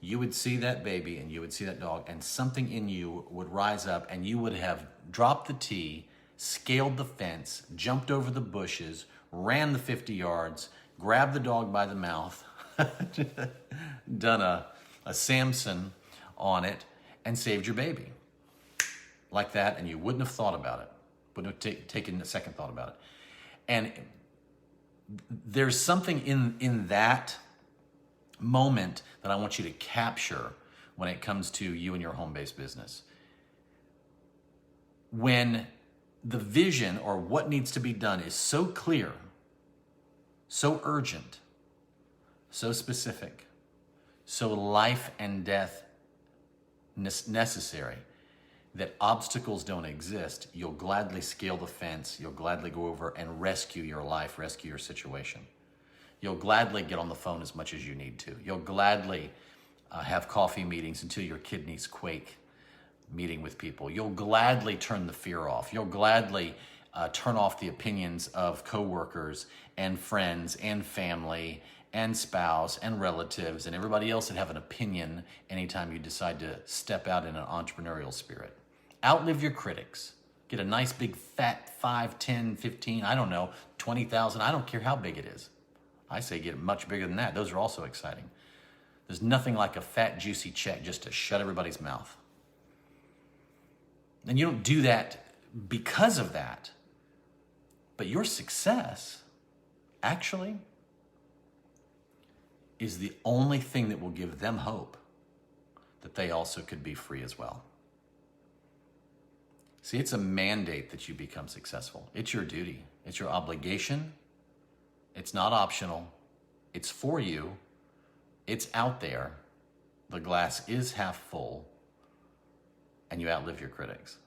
you would see that baby and you would see that dog, and something in you would rise up and you would have dropped the tee, scaled the fence, jumped over the bushes, ran the 50 yards, grabbed the dog by the mouth, done a Samson on it, and saved your baby. Like that, and you wouldn't have thought about it, wouldn't have taken a second thought about it. And there's something in that moment that I want you to capture when it comes to you and your home-based business. When the vision or what needs to be done is so clear, so urgent, so specific, so life and death necessary, that obstacles don't exist, you'll gladly scale the fence, you'll gladly go over and rescue your life, rescue your situation. You'll gladly get on the phone as much as you need to. You'll gladly have coffee meetings until your kidneys quake meeting with people. You'll gladly turn the fear off. You'll gladly turn off the opinions of coworkers and friends and family and spouse and relatives and everybody else that have an opinion anytime you decide to step out in an entrepreneurial spirit. Outlive your critics. Get a nice big fat 5, 10, 15, I don't know, 20,000. I don't care how big it is. I say get it much bigger than that. Those are also exciting. There's nothing like a fat, juicy check just to shut everybody's mouth. And you don't do that because of that. But your success, actually, is the only thing that will give them hope that they also could be free as well. See, it's a mandate that you become successful. It's your duty. It's your obligation. It's not optional. It's for you. It's out there. The glass is half full, and you outlive your critics.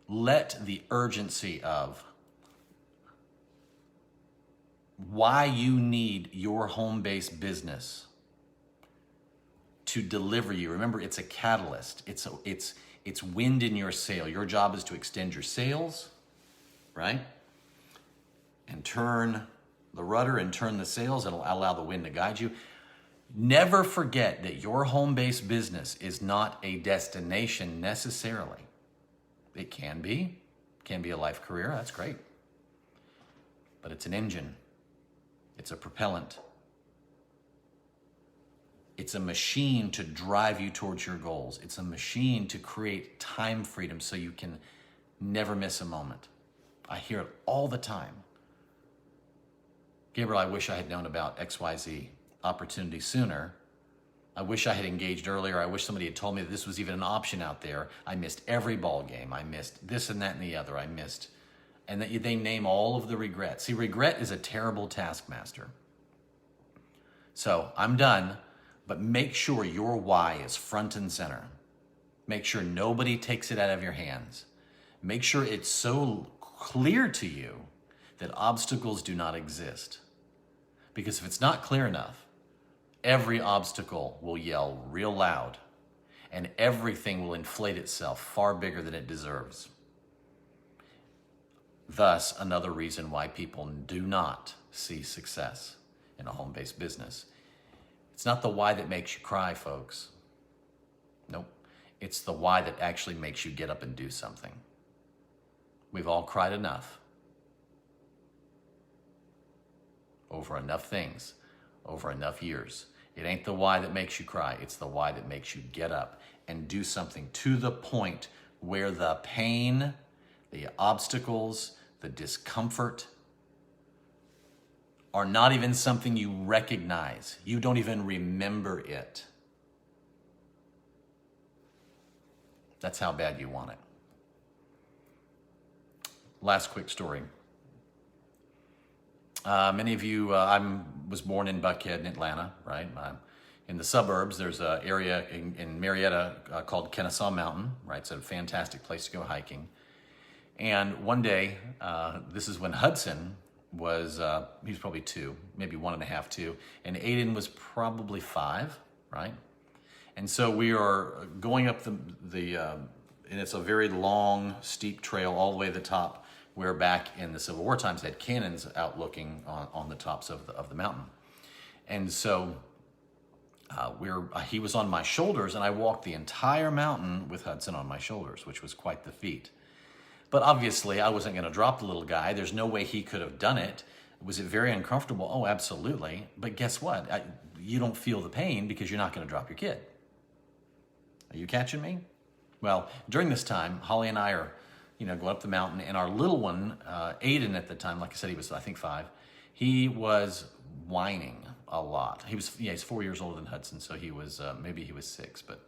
Let the urgency of why you need your home-based business to deliver you. Remember, it's a catalyst. It's wind in your sail. Your job is to extend your sails, right? And turn the rudder and turn the sails and allow the wind to guide you. Never forget that your home-based business is not a destination necessarily. It can be a life career, that's great. But it's an engine. It's a propellant. It's a machine to drive you towards your goals. It's a machine to create time freedom so you can never miss a moment. I hear it all the time. Gabriel, I wish I had known about XYZ opportunity sooner. I wish I had engaged earlier. I wish somebody had told me that this was even an option out there. I missed every ball game. I missed this and that and the other. I missed. And that they name all of the regrets. See, regret is a terrible taskmaster. So I'm done, but make sure your why is front and center. Make sure nobody takes it out of your hands. Make sure it's so clear to you that obstacles do not exist. Because if it's not clear enough, every obstacle will yell real loud, and everything will inflate itself far bigger than it deserves. Thus, another reason why people do not see success in a home-based business. It's not the why that makes you cry, folks. Nope. It's the why that actually makes you get up and do something. We've all cried enough over enough things, over enough years. It ain't the why that makes you cry. It's the why that makes you get up and do something to the point where the pain, the obstacles, the discomfort are not even something you recognize. You don't even remember it. That's how bad you want it. Last quick story. Many of you, I was born in Buckhead in Atlanta, right? In the suburbs, there's an area in Marietta called Kennesaw Mountain, right? It's a fantastic place to go hiking. And one day, this is when Hudson was, he was probably 2, maybe 1.5, 2, and Aiden was probably 5, right? And so we are going up and it's a very long, steep trail all the way to the top, where back in the Civil War times they had cannons out looking on the tops of the mountain. And so he was on my shoulders, and I walked the entire mountain with Hudson on my shoulders, which was quite the feat. But obviously, I wasn't going to drop the little guy. There's no way he could have done it. Was it very uncomfortable? Oh, absolutely. But guess what? You don't feel the pain because you're not going to drop your kid. Are you catching me? Well, during this time, Holly and I are, going up the mountain, and our little one, Aiden at the time, like I said, he was, I think, 5. He was whining a lot. He's 4 years older than Hudson, so he was, maybe he was 6, but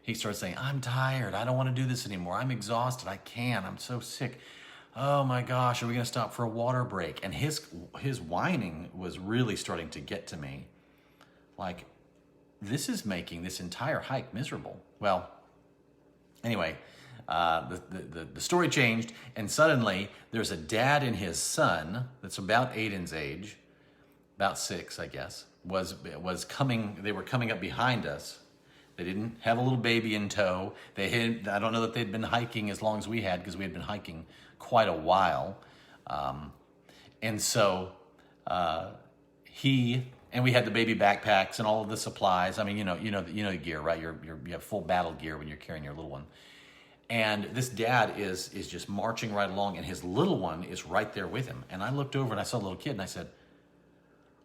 he started saying, I'm tired. I don't want to do this anymore. I'm exhausted. I can't. I'm so sick. Oh my gosh, are we going to stop for a water break? And his whining was really starting to get to me. Like, this is making this entire hike miserable. Well, anyway, the story changed, and suddenly there's a dad and his son that's about Aiden's age, about 6, I guess, was coming. They were coming up behind us. They didn't have a little baby in tow. I don't know that they'd been hiking as long as we had, because we had been hiking quite a while. And so we had the baby backpacks and all of the supplies. I mean, you know the gear, right? You have full battle gear when you're carrying your little one. And this dad is just marching right along, and his little one is right there with him. And I looked over and I saw the little kid, and I said,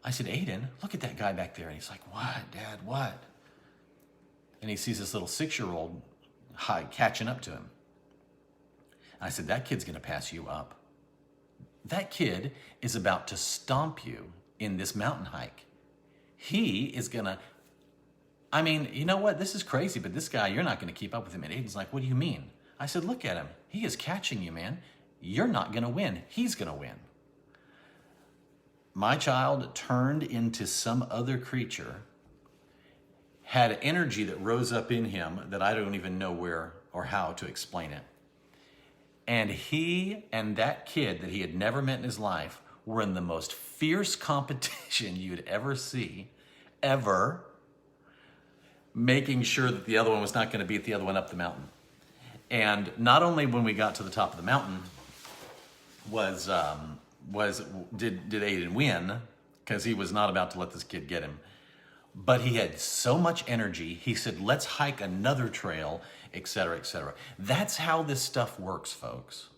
Aiden, look at that guy back there. And he's like, what, Dad, what? And he sees this little 6-year-old catching up to him. And I said, that kid's going to pass you up. That kid is about to stomp you in this mountain hike. He is going to, you know what? This is crazy, but this guy, you're not going to keep up with him. And Aiden's like, what do you mean? I said, look at him. He is catching you, man. You're not going to win. He's going to win. My child turned into some other creature, had energy that rose up in him that I don't even know where or how to explain it. And he and that kid that he had never met in his life were in the most fierce competition you'd ever see, ever, making sure that the other one was not going to beat the other one up the mountain. And not only when we got to the top of the mountain did Aiden win, because he was not about to let this kid get him, but he had so much energy. He said, let's hike another trail, etc., etc. That's how this stuff works, folks.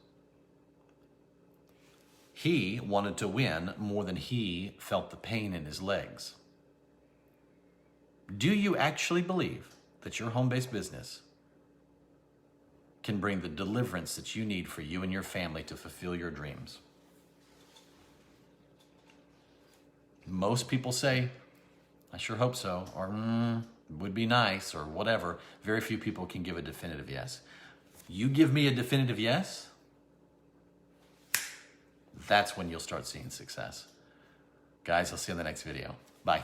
He wanted to win more than he felt the pain in his legs. Do you actually believe that your home-based business can bring the deliverance that you need for you and your family to fulfill your dreams? Most people say, I sure hope so, or would be nice, or whatever. Very few people can give a definitive yes. You give me a definitive yes, that's when you'll start seeing success. Guys, I'll see you in the next video. Bye.